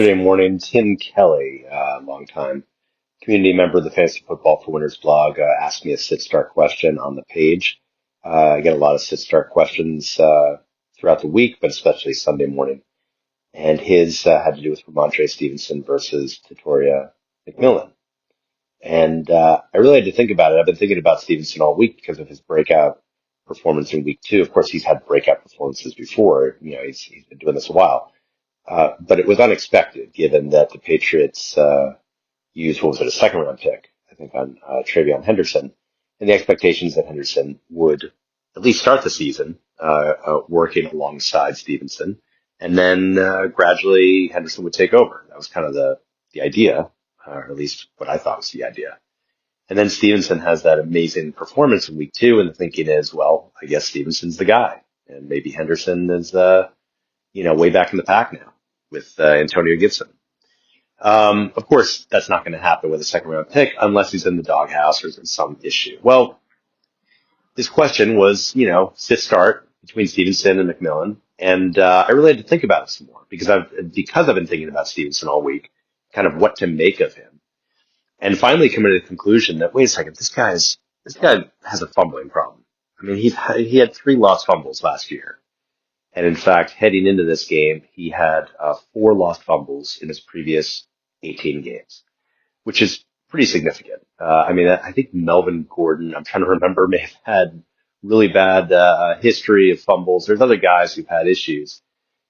Yesterday morning, Tim Kelly, longtime community member of the Fantasy Football for Winners blog, asked me a sit-start question on the page. I get a lot of sit-start questions throughout the week, but especially Sunday morning. And his had to do with Rhamondre Stevenson versus Tatoria McMillan. And I really had to think about it. I've been thinking about Stevenson all week because of his breakout performance in week 2. Of course, he's had breakout performances before. You know, he's been doing this a while. But it was unexpected given that the Patriots used, what was it, a second round pick, I think, on TreVeyon Henderson, and the expectations that Henderson would at least start the season working alongside Stevenson, and then gradually Henderson would take over. That was kind of the idea, or at least what I thought was the idea. And then Stevenson has that amazing performance in week 2, and the thinking is, well, I guess Stevenson's the guy, and maybe Henderson is, way back in the pack now with Antonio Gibson. Of course, that's not going to happen with a second round pick unless he's in the doghouse or there's some issue. Well, this question was, sit start between Stevenson and McMillan. And, I really had to think about it some more because I've been thinking about Stevenson all week, kind of what to make of him, and finally coming to the conclusion that, wait a second, this guy has a fumbling problem. I mean, he had 3 lost fumbles last year. And in fact, heading into this game, he had 4 lost fumbles in his previous 18 games, which is pretty significant. I think Melvin Gordon, I'm trying to remember, may have had really bad history of fumbles. There's other guys who've had issues.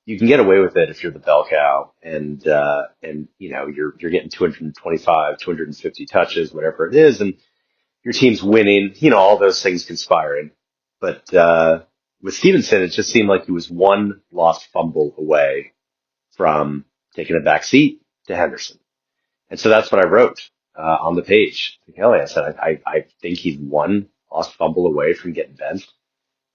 You can get away with it if you're the bell cow and you're getting 225, 250 touches, whatever it is, and your team's winning. All those things conspiring, but with Stevenson, it just seemed like he was 1 lost fumble away from taking a back seat to Henderson. And so that's what I wrote on the page. I said, I think he's 1 lost fumble away from getting benched.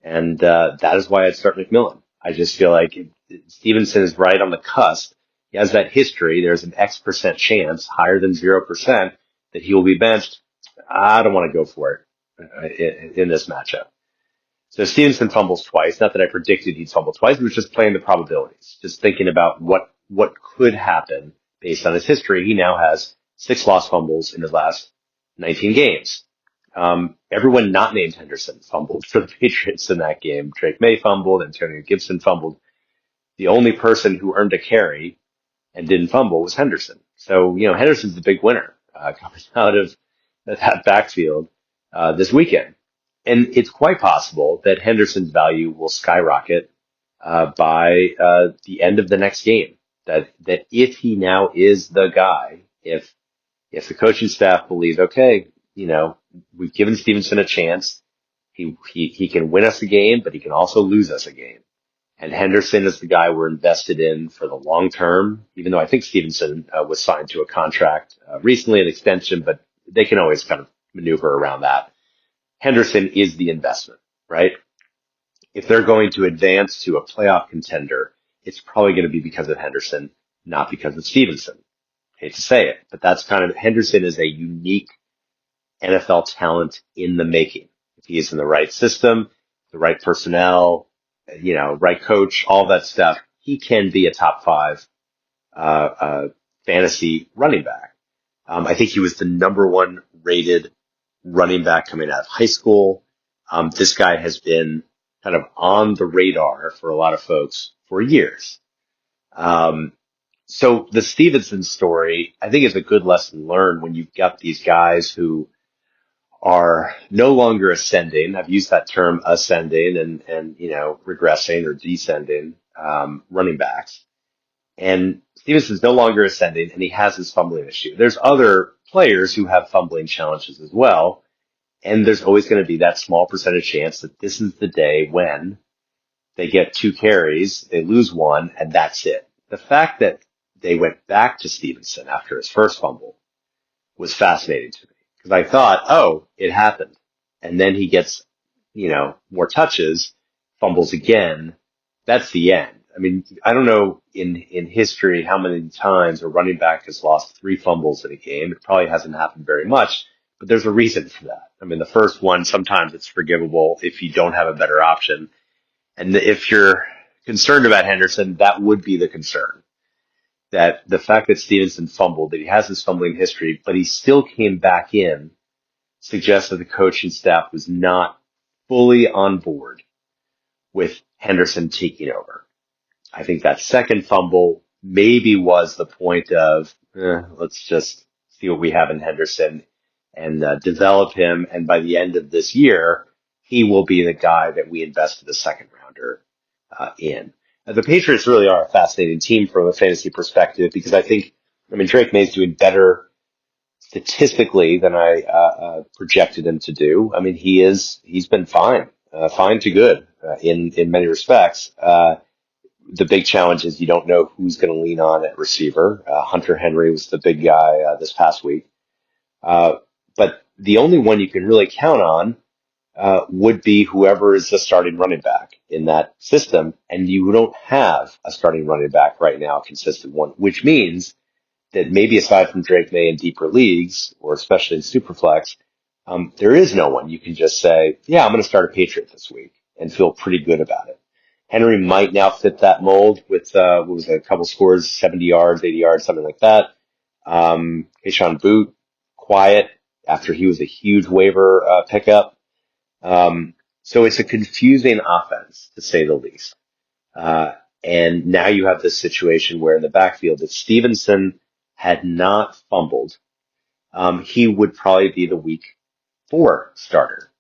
And that is why I'd start McMillan. I just feel like Stevenson is right on the cusp. He has that history. There's an X% chance, higher than 0%, that he will be benched. I don't want to go for it in this matchup. So Stevenson fumbles twice. Not that I predicted he'd fumble twice. It was just playing the probabilities, just thinking about what could happen based on his history. He now has 6 lost fumbles in his last 19 games. Everyone not named Henderson fumbled for the Patriots in that game. Drake May fumbled. Antonio Gibson fumbled. The only person who earned a carry and didn't fumble was Henderson. So, Henderson's the big winner coming out of that backfield this weekend. And it's quite possible that Henderson's value will skyrocket by the end of the next game. That if he now is the guy, if the coaching staff believes, okay, we've given Stevenson a chance, he can win us a game, but he can also lose us a game. And Henderson is the guy we're invested in for the long term, even though I think Stevenson was signed to a contract recently, an extension, but they can always kind of maneuver around that. Henderson is the investment, right? If they're going to advance to a playoff contender, it's probably going to be because of Henderson, not because of Stevenson. Hate to say it, but that's Henderson is a unique NFL talent in the making. If he is in the right system, the right personnel, right coach, all that stuff, he can be a top 5 fantasy running back. I think he was the number 1 rated running back coming out of high school. This guy has been kind of on the radar for a lot of folks for years. So the Stevenson story, I think, is a good lesson learned when you've got these guys who are no longer ascending. I've used that term, ascending and regressing or descending, running backs. And Stevenson's no longer ascending, and he has this fumbling issue. There's other players who have fumbling challenges as well, and there's always going to be that small percentage chance that this is the day when they get 2 carries, they lose 1, and that's it. The fact that they went back to Stevenson after his first fumble was fascinating to me because I thought, oh, it happened. And then he gets, more touches, fumbles again. That's the end. I mean, I don't know in history how many times a running back has lost 3 fumbles in a game. It probably hasn't happened very much, but there's a reason for that. I mean, the first one, sometimes it's forgivable if you don't have a better option. And if you're concerned about Henderson, that would be the concern. that the fact that Stevenson fumbled, that he has this fumbling history, but he still came back in, suggests that the coaching staff was not fully on board with Henderson taking over. I think that second fumble maybe was the point of, let's just see what we have in Henderson and develop him. And by the end of this year, he will be the guy that we invested a second rounder in. The Patriots really are a fascinating team from a fantasy perspective because Drake May's doing better statistically than I projected him to do. I mean, he's been fine, fine to good in many respects. The big challenge is you don't know who's going to lean on at receiver. Hunter Henry was the big guy this past week. But the only one you can really count on would be whoever is the starting running back in that system. And you don't have a starting running back right now, a consistent one, which means that maybe aside from Drake May in deeper leagues, or especially in Superflex, there is no one you can just say, yeah, I'm going to start a Patriot this week and feel pretty good about it. Henry might now fit that mold with, what was it, a couple scores, 70 yards, 80 yards, something like that. Keyshawn Boot, quiet after he was a huge waiver pickup. So it's a confusing offense, to say the least. And now you have this situation where in the backfield, if Stevenson had not fumbled, he would probably be the week 4 starter,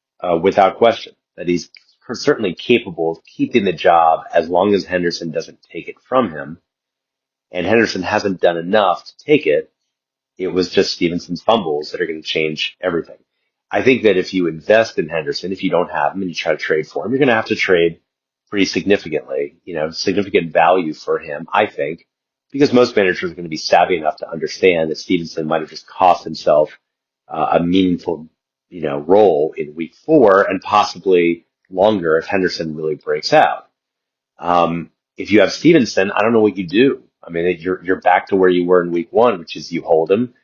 without question. That he's certainly capable of keeping the job as long as Henderson doesn't take it from him. And Henderson hasn't done enough to take it. It was just Stevenson's fumbles that are going to change everything. I think that if you invest in Henderson, if you don't have him and you try to trade for him, you're going to have to trade pretty significantly, significant value for him, I think, because most managers are going to be savvy enough to understand that Stevenson might have just cost himself a meaningful, role in week 4 and possibly longer if Henderson really breaks out. If you have Stevenson, I don't know what you do. I mean, you're back to where you were in week 1, which is you hold him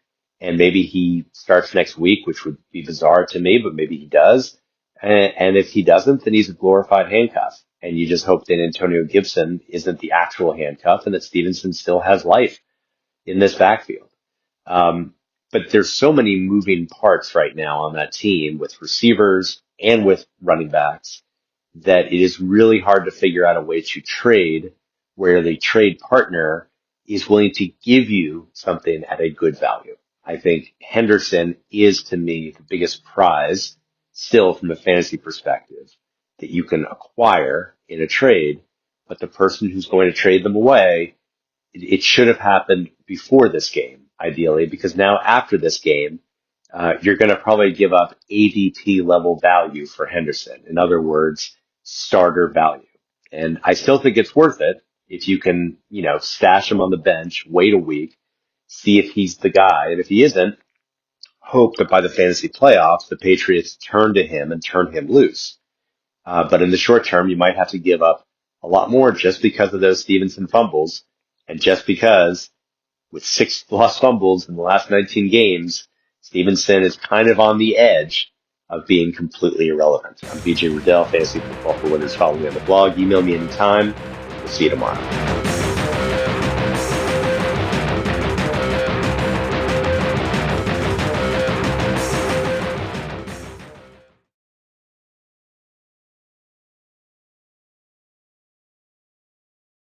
and maybe he starts next week, which would be bizarre to me, but maybe he does. And if he doesn't, then he's a glorified handcuff. And you just hope that Antonio Gibson isn't the actual handcuff and that Stevenson still has life in this backfield. But there's so many moving parts right now on that team with receivers and with running backs that it is really hard to figure out a way to trade where the trade partner is willing to give you something at a good value. I think Henderson is, to me, the biggest prize still from a fantasy perspective that you can acquire in a trade, but the person who's going to trade them away, it should have happened before this game, ideally, because now after this game, you're going to probably give up ADP level value for Henderson. In other words, starter value. And I still think it's worth it if you can, stash him on the bench, wait a week, see if he's the guy. And if he isn't, hope that by the fantasy playoffs, the Patriots turn to him and turn him loose. But in the short term, you might have to give up a lot more just because of those Stevenson fumbles and just because with 6 lost fumbles in the last 19 games, Stevenson is kind of on the edge of being completely irrelevant. I'm BJ Riddell, Fantasy Football for Winners. Follow me on the blog. Email me anytime. We'll see you tomorrow.